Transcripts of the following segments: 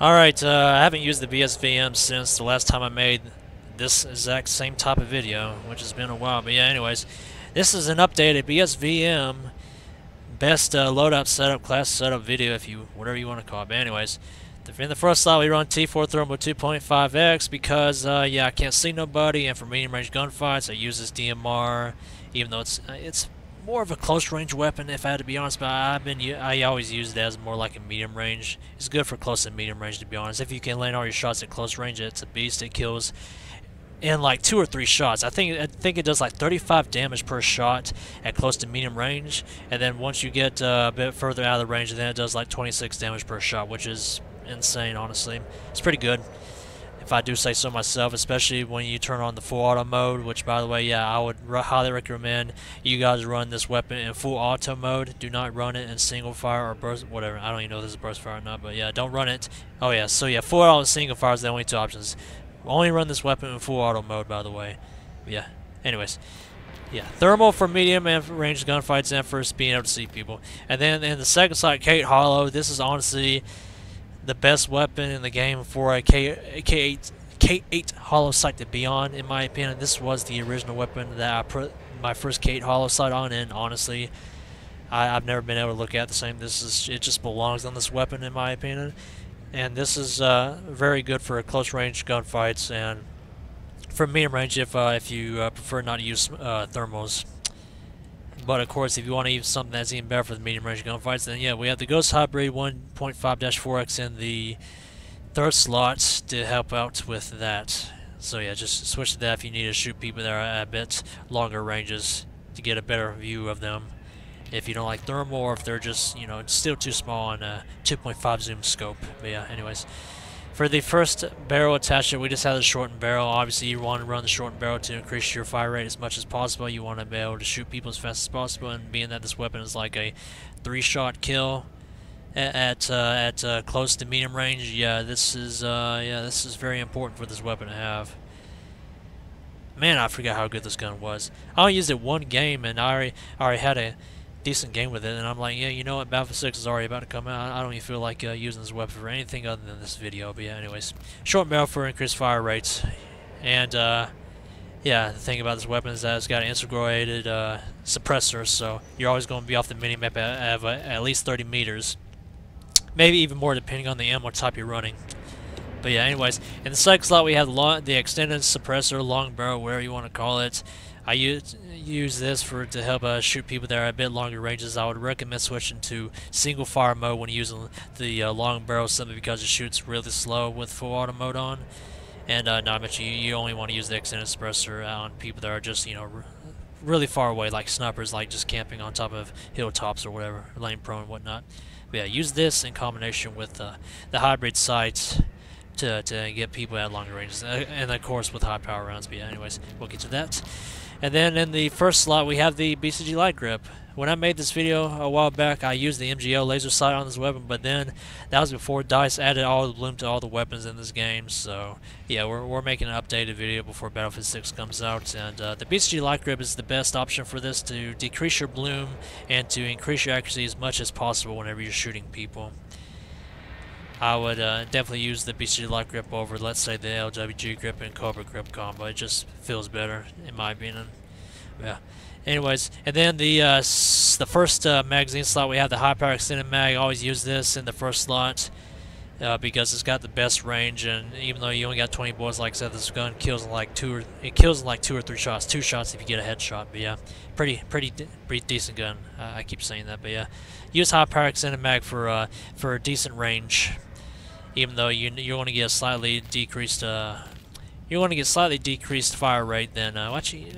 Alright, I haven't used the BSV-M since the last time I made this exact same type of video, which has been a while. But yeah, anyways, this is an updated BSV-M best loadout setup, class setup video, if you whatever you want to call it. But anyways, in the first slot we run T4 thermal 2.5x because yeah, I can't see nobody, and for medium range gunfights I use this DMR, even though it's more of a close range weapon, if I had to be honest. But I always use it as more like a medium range. It's good for close and medium range, to be honest. If you can land all your shots at close range, it's a beast. It kills in like 2 or 3 shots. I think it does like 35 damage per shot at close to medium range, and then once you get a bit further out of the range, then it does like 26 damage per shot, which is insane. Honestly, it's pretty good, if I do say so myself, especially when you turn on the full auto mode, which, by the way, yeah, I would highly recommend you guys run this weapon in full auto mode. Do not run it in single fire or burst, whatever. I don't even know if this is burst fire or not, but yeah, don't run it. Oh yeah, so yeah, full auto and single fire is the only 2 options. Only run this weapon in full auto mode, by the way. But yeah, anyways. Yeah, thermal for medium and range gunfights, and for being able to see people. And then in the second slot, Kate Hollow. This is honestly the best weapon in the game for a K8 hollow sight to be on, in my opinion. This was the original weapon that I put my first K8 hollow sight on, and honestly, I've never been able to look at the same. It just belongs on this weapon, in my opinion. And this is very good for close range gunfights, and for medium range if you prefer not to use thermals. But of course, if you want to use something that's even better for the medium range gunfights, then yeah, we have the Ghost Hybrid 1.5-4x in the third slot to help out with that. So yeah, just switch to that if you need to shoot people that are at a bit longer ranges to get a better view of them. If you don't like thermal, or if they're just, you know, still too small on a 2.5 zoom scope. But yeah, anyways. For the first barrel attachment, we just have the shortened barrel. Obviously, you want to run the shortened barrel to increase your fire rate as much as possible. You want to be able to shoot people as fast as possible, and being that this weapon is like a 3-shot kill at close to medium range, yeah, this is very important for this weapon to have. Man, I forgot how good this gun was. I only used it 1 game, and I already had a decent game with it, and I'm like, yeah, you know what, Battlefield 6 is already about to come out. I don't even feel like using this weapon for anything other than this video. But yeah, anyways, short barrel for increased fire rates, and yeah, the thing about this weapon is that it's got an integrated suppressor, so you're always going to be off the minimap at least 30 meters, maybe even more depending on the ammo type you're running. But yeah, anyways, in the second slot we have the extended suppressor, long barrel, whatever you want to call it. I use this to help shoot people that are a bit longer ranges. I would recommend switching to single fire mode when using the long barrel, simply because it shoots really slow with full auto mode on. And not much. You only want to use the extended suppressor on people that are just, you know, really far away, like snipers, like just camping on top of hilltops or whatever, laying prone and whatnot. But yeah, use this in combination with the hybrid sights to get people at longer ranges, and of course with high power rounds. But yeah, anyways, we'll get to that. And then in the first slot we have the BCG light grip. When I made this video a while back, I used the MGL laser sight on this weapon, but then that was before DICE added all the bloom to all the weapons in this game. So yeah, we're making an updated video before Battlefield 6 comes out, and the BCG light grip is the best option for this, to decrease your bloom and to increase your accuracy as much as possible whenever you're shooting people. I would definitely use the BCG light grip over, let's say, the LWG grip and Cobra grip combo. It just feels better, in my opinion. Yeah. Anyways, and then the first magazine slot, we have the high power extended mag. I always use this in the first slot because it's got the best range, and even though you only got 20 bullets, like I said, this gun kills in like 2 or 3 shots. 2 shots if you get a headshot. But yeah, pretty decent gun. I keep saying that, but yeah, use high power extended mag for a decent range. Even though you want to get a slightly decreased fire rate than actually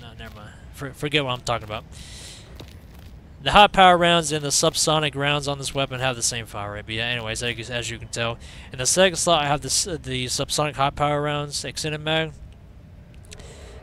no, never mind. Forget what I'm talking about. The high power rounds and the subsonic rounds on this weapon have the same fire rate. But yeah, anyways, as you can tell, in the second slot I have the subsonic high power rounds extended mag.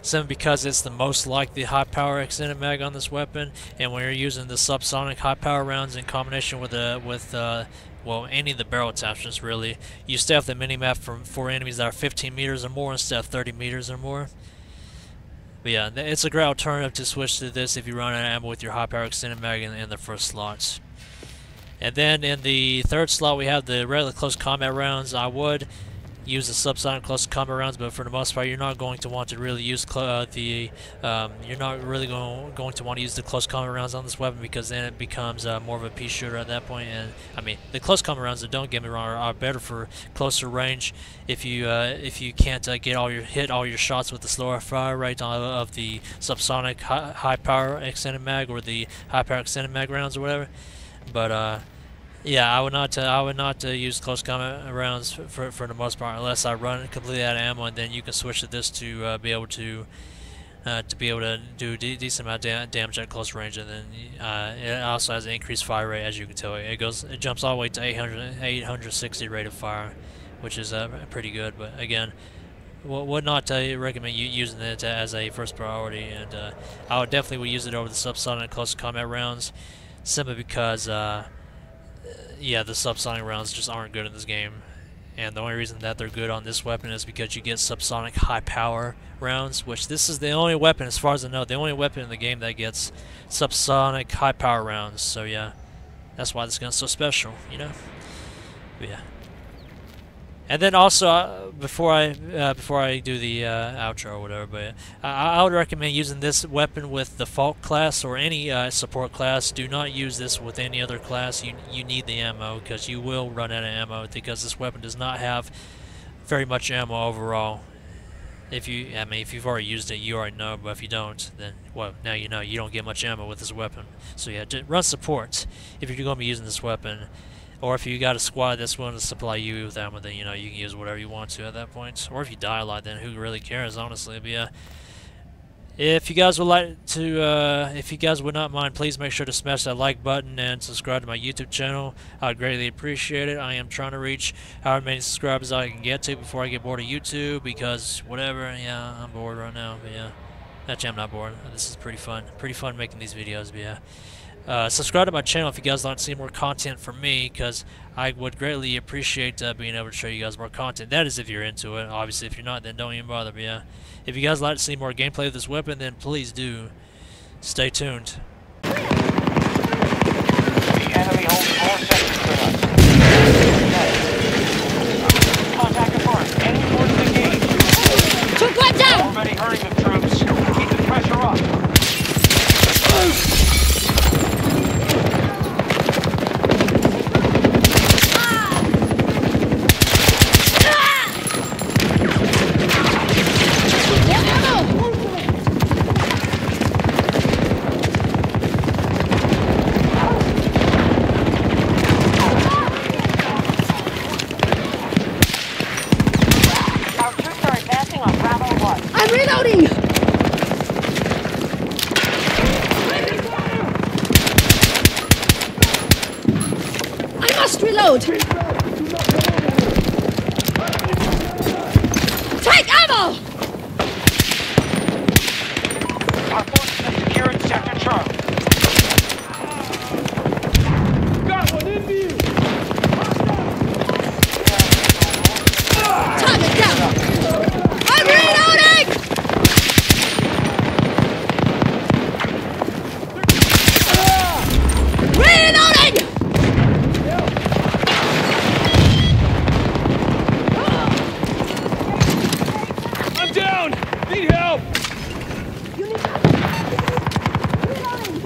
Simply because it's the most like the high power extended mag on this weapon, and when you're using the subsonic high power rounds in combination with well, any of the barrel attachments, really, you stay off the minimap for enemies that are 15 meters or more instead of 30 meters or more. But yeah, it's a great alternative to switch to this if you run out of ammo with your high power extended mag in the first slots. And then in the third slot we have the regular close combat rounds. I would use the subsonic close combat rounds, but for the most part, you're not going to want to really use you're not really going to want to use the close combat rounds on this weapon, because then it becomes more of a pea shooter at that point. And I mean, the close combat rounds, don't get me wrong, are better for closer range if you can't hit all your shots with the slower fire rate of the subsonic high power extended mag or the high power extended mag rounds or whatever. But yeah, I would not use close combat rounds for the most part, unless I run completely out of ammo, and then you can switch to this to be able to do decent amount of damage at close range. And then it also has an increased fire rate, as you can tell. It jumps all the way to 860 rate of fire, which is pretty good. But again, would not recommend you using it as a first priority, and I would definitely use it over the subsonic close combat rounds, simply because yeah, the subsonic rounds just aren't good in this game. And the only reason that they're good on this weapon is because you get subsonic high power rounds, which this is the only weapon, as far as I know, the only weapon in the game that gets subsonic high power rounds. So yeah, that's why this gun's so special, you know? But yeah. And then also, before I do the outro or whatever, but I would recommend using this weapon with the Falk class or any support class. Do not use this with any other class. You need the ammo, because you will run out of ammo, because this weapon does not have very much ammo overall. If you've already used it, you already know. But if you don't, then well, now you know you don't get much ammo with this weapon. So yeah, just run support if you're going to be using this weapon. Or if you got a squad that's willing to supply you with ammo, then you know you can use whatever you want to at that point. Or if you die a lot, then who really cares, honestly? But yeah, if you guys would like to, if you guys would not mind, please make sure to smash that like button and subscribe to my YouTube channel. I'd greatly appreciate it. I am trying to reach however many subscribers I can get to before I get bored of YouTube, because whatever, yeah, I'm bored right now. But yeah, actually I'm not bored. This is pretty fun making these videos. But yeah. Subscribe to my channel if you guys want to see more content from me, because I would greatly appreciate being able to show you guys more content. That is if you're into it. Obviously, if you're not, then don't even bother. But yeah, if you guys like to see more gameplay of this weapon, then please do stay tuned. The enemy holds 4 seconds for us. Contact confirmed. Enemy forces engaged. Took one down! Already hurting the troops. Keep the pressure up. I'm reloading! I must reload! Take ammo! Our forces have secured Sector Charlie. Got one in view! Time it down! I'm reloading! Reloading! I'm down! Need help! You need help! Reloading!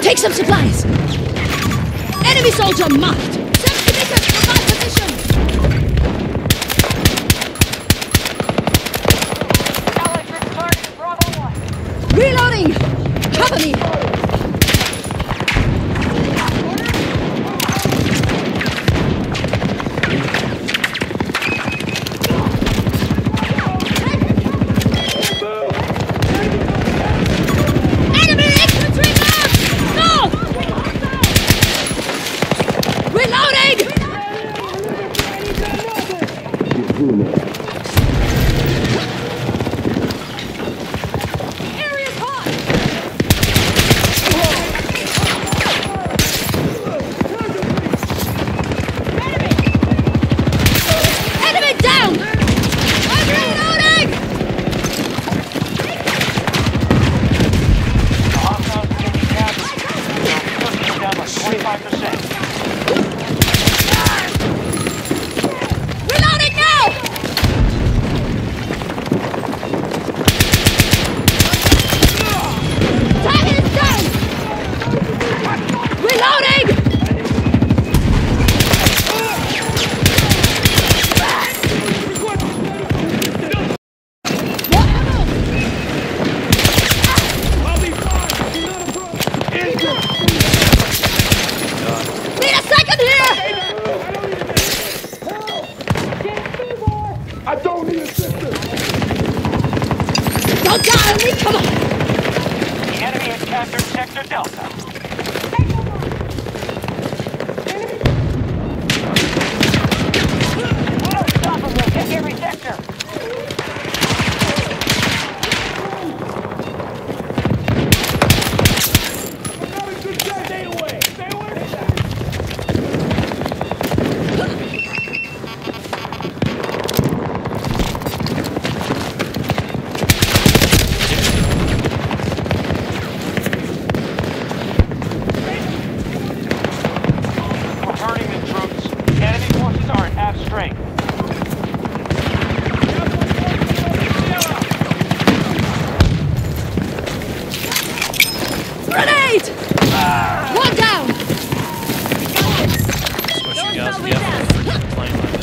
Take some supplies. Enemy soldier marked. 70 meters from my position. Allied troops targeting Bravo 1. Reloading. Cover me. Enemy infantry marked. North. Reloading. Area's hot. Enemy down. I'm reloading. The hostiles can be captured. They'll be pushing down like 25%. Reloading now. Target is down. Reloading. What ammo? Need a second here. I don't need assistance. Don't die on me. Come on. The enemy has captured Sector Delta. Unstoppable. Take every sector. Stay away. Stay away. Returning the troops. Enemy forces are at half strength. Grenade. One down. That's what you guys get for freaking playing like that.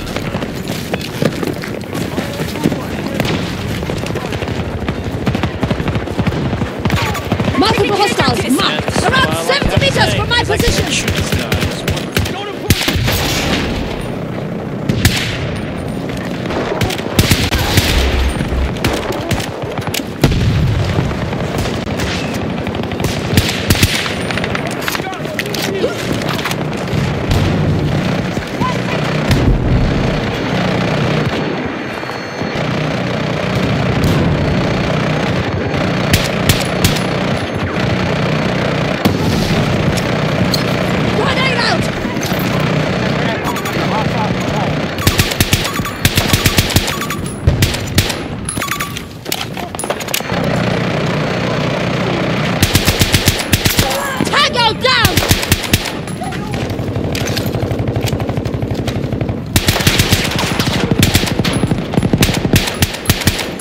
Multiple hostiles marked. Around 70 meters from my position. Shoot this guy. Grenade out. Tango down.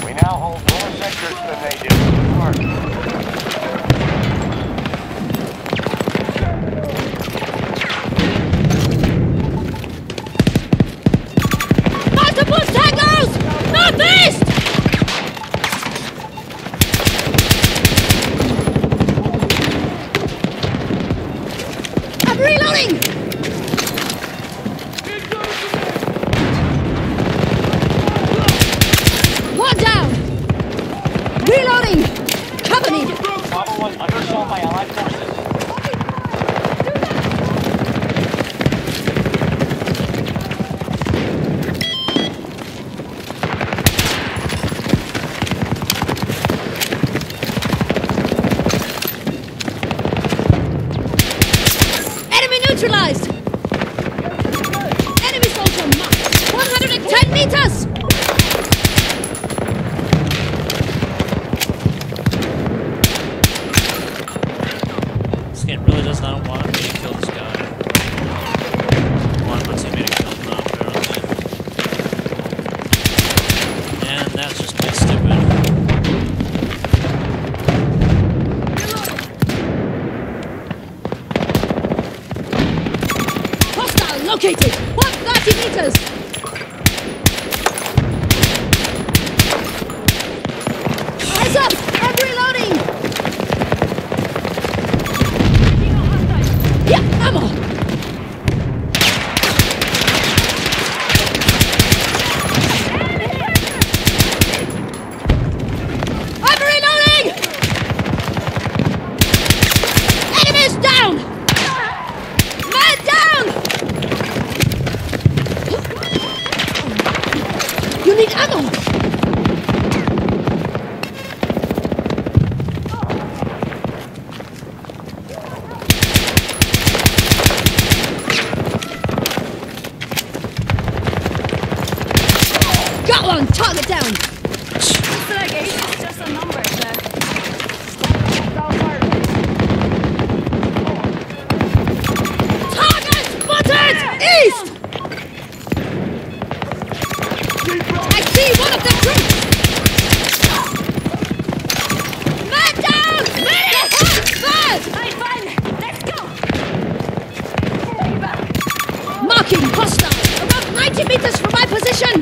We now hold more sectors than they do. Multiple tangos. Northeast. I'm reloading. One down. Reloading. Cover me. Bravo 1 under assault by Allied forces. Enemy neutralized. Enemy soldier marked. 110 meters. This game really does not want me to kill this guy. Want my teammate to kill him now, apparently. And that's just plain stupid. located! 130 meters! Eyes up! I'm reloading! Yeah, ammo! I'm reloading! Enemies down! Man down! You need ammo! Got one! Target down! It's just a number, sir. Target spotted! East! I see one of the troops! Man down! Man hot! Fine, let's go! Marking hostile! About 90 meters from my position!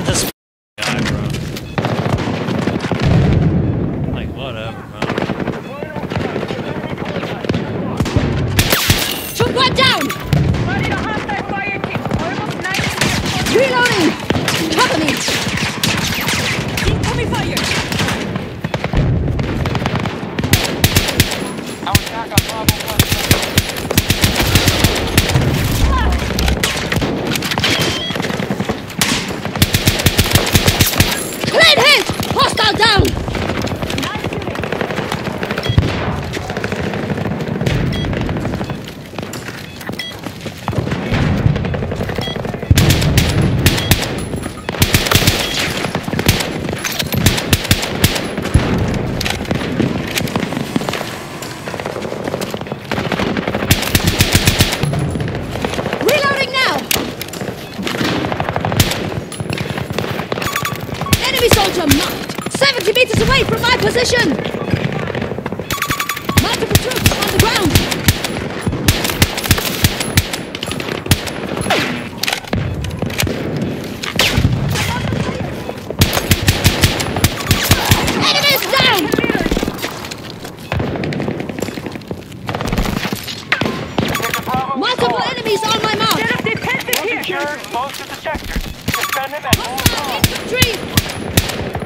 This guy, bro. Like, whatever, bro. Took one down! Spotted a hostile fire team. Almost 90 meters. Reloading! Cover me! Incoming fire! Our attack on Bravo 1. Clean hit! Hostile down! Reloading now! Enemy soldier marked! 70 meters away from my position! Multiple troops on the ground! Enemies down! Get to Bravo Multiple 4. enemies on my mark! We'll secure most of the sectors. Defend them at all costs. Infantry!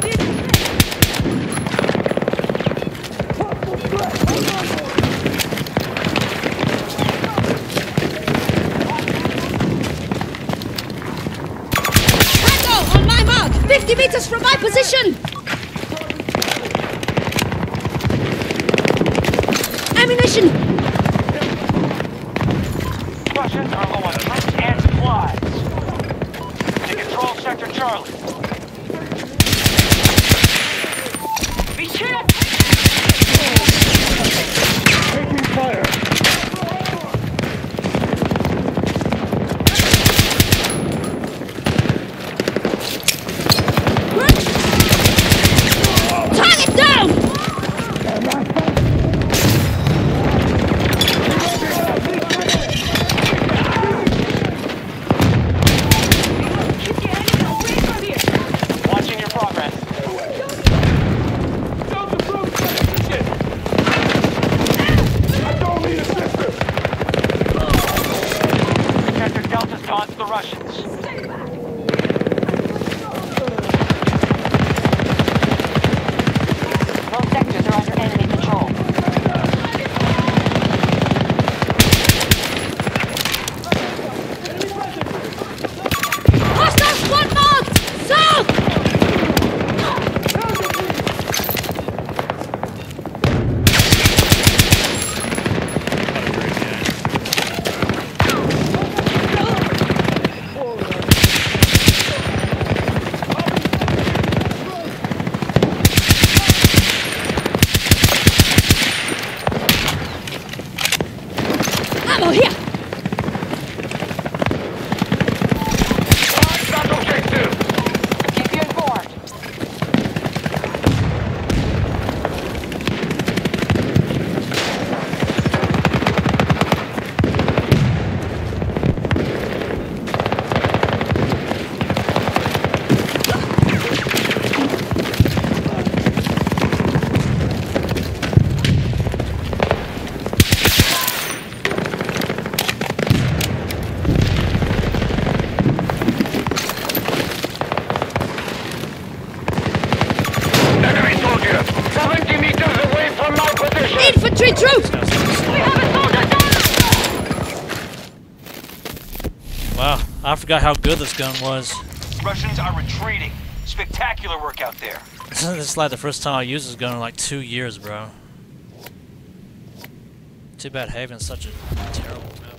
Tango on my mark! 50 meters from my position! Ammunition! Russians are low on troops and supplies. To control Sector Charlie. Be sure Taking fire. Target down! keep the enemy away from Infantry troop! We have a soldier down! Wow, I forgot how good this gun was. Russians are retreating. Spectacular work out there. This is like the first time I used this gun in like 2 years, bro. Too bad Haven's such a terrible gun.